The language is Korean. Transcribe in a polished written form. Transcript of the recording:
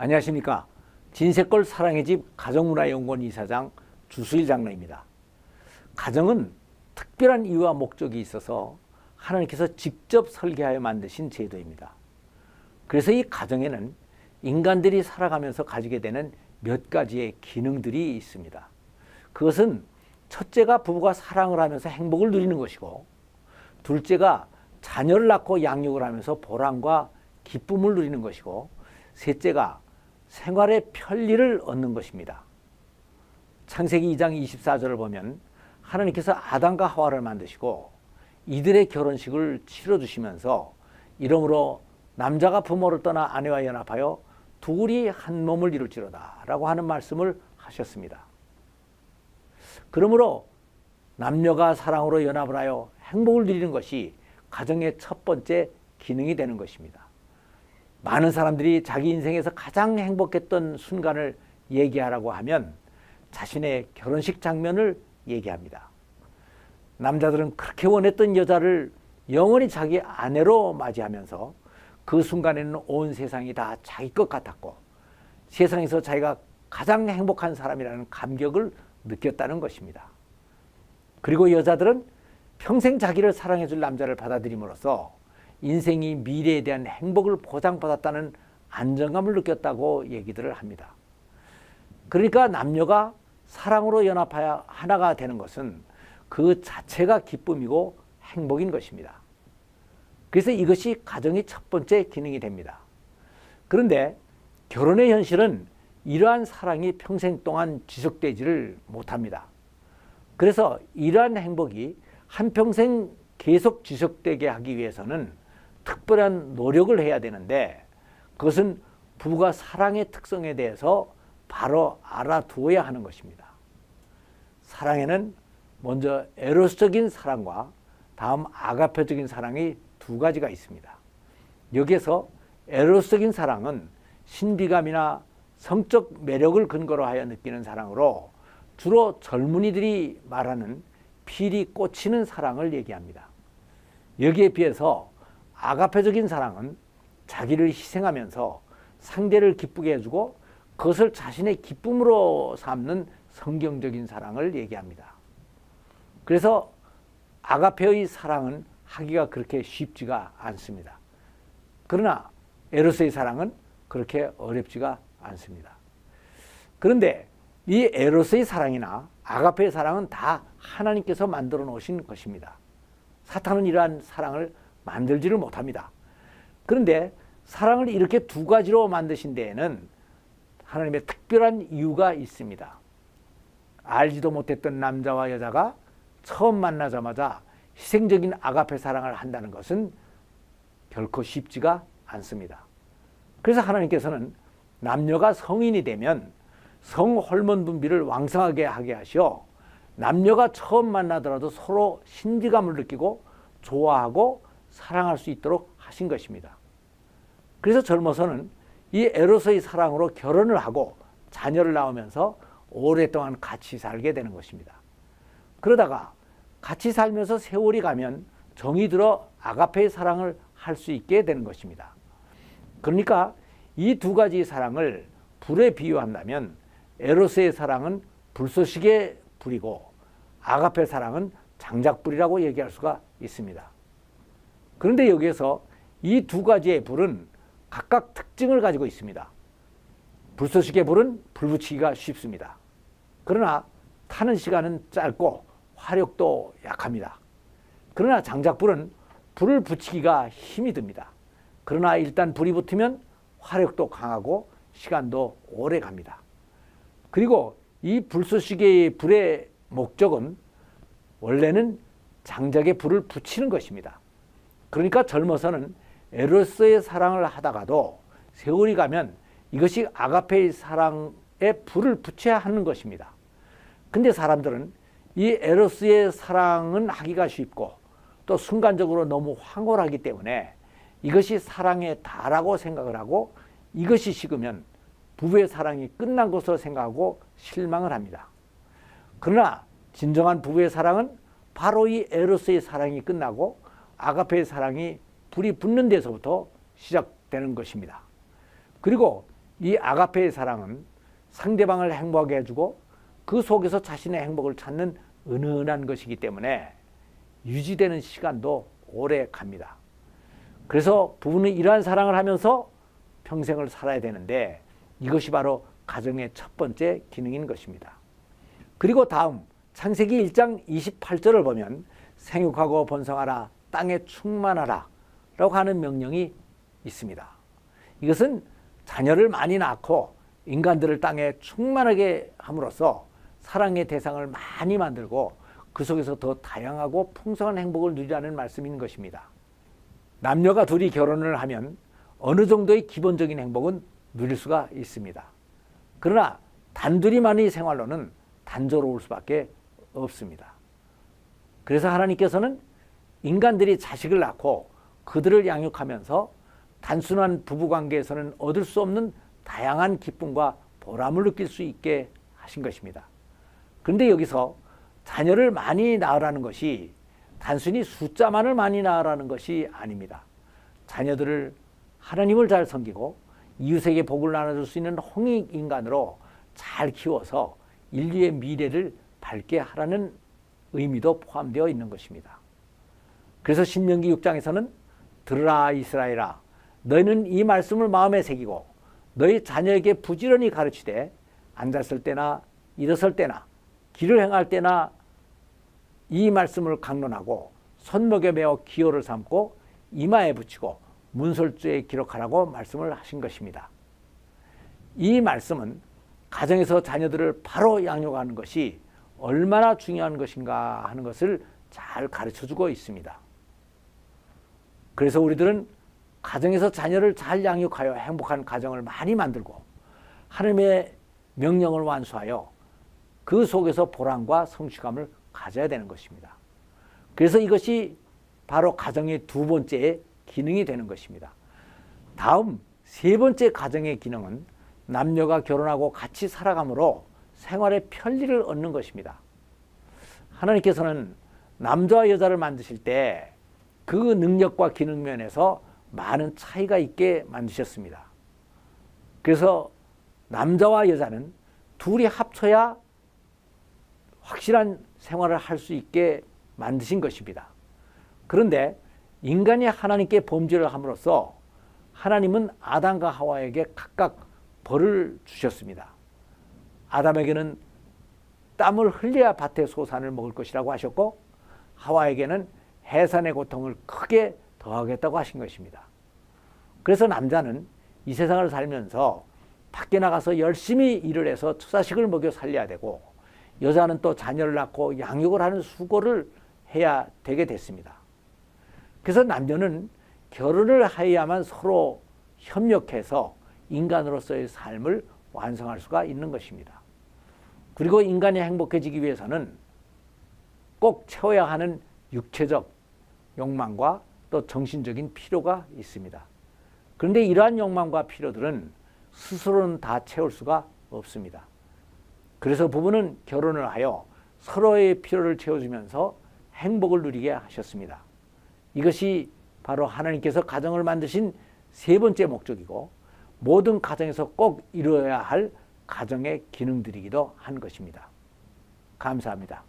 안녕하십니까. 진세골 사랑의 집 가정문화연구원 이사장 주수일 장로입니다. 가정은 특별한 이유와 목적이 있어서 하나님께서 직접 설계하여 만드신 제도입니다. 그래서 이 가정에는 인간들이 살아가면서 가지게 되는 몇 가지의 기능들이 있습니다. 그것은 첫째가 부부가 사랑을 하면서 행복을 누리는 것이고, 둘째가 자녀를 낳고 양육을 하면서 보람과 기쁨을 누리는 것이고, 셋째가 생활의 편리를 얻는 것입니다. 창세기 2장 24절을 보면 하나님께서 아담과 하와를 만드시고 이들의 결혼식을 치러주시면서 이러므로 남자가 부모를 떠나 아내와 연합하여 둘이 한 몸을 이룰지로다 라고 하는 말씀을 하셨습니다. 그러므로 남녀가 사랑으로 연합을 하여 행복을 누리는 것이 가정의 첫 번째 기능이 되는 것입니다. 많은 사람들이 자기 인생에서 가장 행복했던 순간을 얘기하라고 하면 자신의 결혼식 장면을 얘기합니다. 남자들은 그렇게 원했던 여자를 영원히 자기 아내로 맞이하면서 그 순간에는 온 세상이 다 자기 것 같았고, 세상에서 자기가 가장 행복한 사람이라는 감격을 느꼈다는 것입니다. 그리고 여자들은 평생 자기를 사랑해줄 남자를 받아들임으로써 인생이 미래에 대한 행복을 보장받았다는 안정감을 느꼈다고 얘기들을 합니다. 그러니까 남녀가 사랑으로 연합하여 하나가 되는 것은 그 자체가 기쁨이고 행복인 것입니다. 그래서 이것이 가정의 첫 번째 기능이 됩니다. 그런데 결혼의 현실은 이러한 사랑이 평생 동안 지속되지를 못합니다. 그래서 이러한 행복이 한평생 계속 지속되게 하기 위해서는 특별한 노력을 해야 되는데, 그것은 부부가 사랑의 특성에 대해서 바로 알아두어야 하는 것입니다. 사랑에는 먼저 에로스적인 사랑과 다음 아가페적인 사랑이 두 가지가 있습니다. 여기에서 에로스적인 사랑은 신비감이나 성적 매력을 근거로 하여 느끼는 사랑으로 주로 젊은이들이 말하는 필이 꽂히는 사랑을 얘기합니다. 여기에 비해서 아가페적인 사랑은 자기를 희생하면서 상대를 기쁘게 해주고 그것을 자신의 기쁨으로 삼는 성경적인 사랑을 얘기합니다. 그래서 아가페의 사랑은 하기가 그렇게 쉽지가 않습니다. 그러나 에로스의 사랑은 그렇게 어렵지가 않습니다. 그런데 이 에로스의 사랑이나 아가페의 사랑은 다 하나님께서 만들어 놓으신 것입니다. 사탄은 이러한 사랑을 만들지를 못합니다. 그런데 사랑을 이렇게 두 가지로 만드신 데에는 하나님의 특별한 이유가 있습니다. 알지도 못했던 남자와 여자가 처음 만나자마자 희생적인 아가페 사랑을 한다는 것은 결코 쉽지가 않습니다. 그래서 하나님께서는 남녀가 성인이 되면 성 호르몬 분비를 왕성하게 하게 하시어 남녀가 처음 만나더라도 서로 신비감을 느끼고 좋아하고 사랑할 수 있도록 하신 것입니다. 그래서 젊어서는 이 에로스의 사랑으로 결혼을 하고 자녀를 낳으면서 오랫동안 같이 살게 되는 것입니다. 그러다가 같이 살면서 세월이 가면 정이 들어 아가페의 사랑을 할 수 있게 되는 것입니다. 그러니까 이 두 가지 사랑을 불에 비유한다면 에로스의 사랑은 불쏘시개 불이고 아가페 사랑은 장작불이라고 얘기할 수가 있습니다. 그런데 여기에서 이 두 가지의 불은 각각 특징을 가지고 있습니다. 불쏘시개 불은 불 붙이기가 쉽습니다. 그러나 타는 시간은 짧고 화력도 약합니다. 그러나 장작불은 불을 붙이기가 힘이 듭니다. 그러나 일단 불이 붙으면 화력도 강하고 시간도 오래 갑니다. 그리고 이 불쏘시개의 불의 목적은 원래는 장작에 불을 붙이는 것입니다. 그러니까 젊어서는 에로스의 사랑을 하다가도 세월이 가면 이것이 아가페의 사랑에 불을 붙여야 하는 것입니다. 근데 사람들은 이 에로스의 사랑은 하기가 쉽고 또 순간적으로 너무 황홀하기 때문에 이것이 사랑의 다라고 생각을 하고 이것이 식으면 부부의 사랑이 끝난 것으로 생각하고 실망을 합니다. 그러나 진정한 부부의 사랑은 바로 이 에로스의 사랑이 끝나고 아가페의 사랑이 불이 붙는 데서부터 시작되는 것입니다. 그리고 이 아가페의 사랑은 상대방을 행복하게 해주고 그 속에서 자신의 행복을 찾는 은은한 것이기 때문에 유지되는 시간도 오래 갑니다. 그래서 부부는 이러한 사랑을 하면서 평생을 살아야 되는데 이것이 바로 가정의 첫 번째 기능인 것입니다. 그리고 다음 창세기 1장 28절을 보면 생육하고 번성하라 땅에 충만하라 라고 하는 명령이 있습니다. 이것은 자녀를 많이 낳고 인간들을 땅에 충만하게 함으로써 사랑의 대상을 많이 만들고 그 속에서 더 다양하고 풍성한 행복을 누리라는 말씀인 것입니다. 남녀가 둘이 결혼을 하면 어느 정도의 기본적인 행복은 누릴 수가 있습니다. 그러나 단둘이만의 생활로는 단조로울 수밖에 없습니다. 그래서 하나님께서는 인간들이 자식을 낳고 그들을 양육하면서 단순한 부부관계에서는 얻을 수 없는 다양한 기쁨과 보람을 느낄 수 있게 하신 것입니다. 그런데 여기서 자녀를 많이 낳으라는 것이 단순히 숫자만을 많이 낳으라는 것이 아닙니다. 자녀들을 하나님을 잘 섬기고 이웃에게 복을 나눠줄 수 있는 홍익인간으로 잘 키워서 인류의 미래를 밝게 하라는 의미도 포함되어 있는 것입니다. 그래서 신명기 6장에서는 들으라 이스라엘아 너희는 이 말씀을 마음에 새기고 너희 자녀에게 부지런히 가르치되 앉았을 때나 일어설 때나 길을 행할 때나 이 말씀을 강론하고 손목에 메어 기호를 삼고 이마에 붙이고 문설주에 기록하라고 말씀을 하신 것입니다. 이 말씀은 가정에서 자녀들을 바로 양육하는 것이 얼마나 중요한 것인가 하는 것을 잘 가르쳐주고 있습니다. 그래서 우리들은 가정에서 자녀를 잘 양육하여 행복한 가정을 많이 만들고 하나님의 명령을 완수하여 그 속에서 보람과 성취감을 가져야 되는 것입니다. 그래서 이것이 바로 가정의 두 번째 기능이 되는 것입니다. 다음 세 번째 가정의 기능은 남녀가 결혼하고 같이 살아감으로 생활의 편리를 얻는 것입니다. 하나님께서는 남자와 여자를 만드실 때 그 능력과 기능 면에서 많은 차이가 있게 만드셨습니다. 그래서 남자와 여자는 둘이 합쳐야 확실한 생활을 할 수 있게 만드신 것입니다. 그런데 인간이 하나님께 범죄를 함으로써 하나님은 아담과 하와에게 각각 벌을 주셨습니다. 아담에게는 땀을 흘려야 밭의 소산을 먹을 것이라고 하셨고 하와에게는 해산의 고통을 크게 더하겠다고 하신 것입니다. 그래서 남자는 이 세상을 살면서 밖에 나가서 열심히 일을 해서 처자식을 먹여 살려야 되고 여자는 또 자녀를 낳고 양육을 하는 수고를 해야 되게 됐습니다. 그래서 남녀는 결혼을 해야만 서로 협력해서 인간으로서의 삶을 완성할 수가 있는 것입니다. 그리고 인간이 행복해지기 위해서는 꼭 채워야 하는 육체적 욕망과 또 정신적인 필요가 있습니다. 그런데 이러한 욕망과 필요들은 스스로는 다 채울 수가 없습니다. 그래서 부부는 결혼을 하여 서로의 필요를 채워주면서 행복을 누리게 하셨습니다. 이것이 바로 하나님께서 가정을 만드신 세 번째 목적이고 모든 가정에서 꼭 이루어야 할 가정의 기능들이기도 한 것입니다. 감사합니다.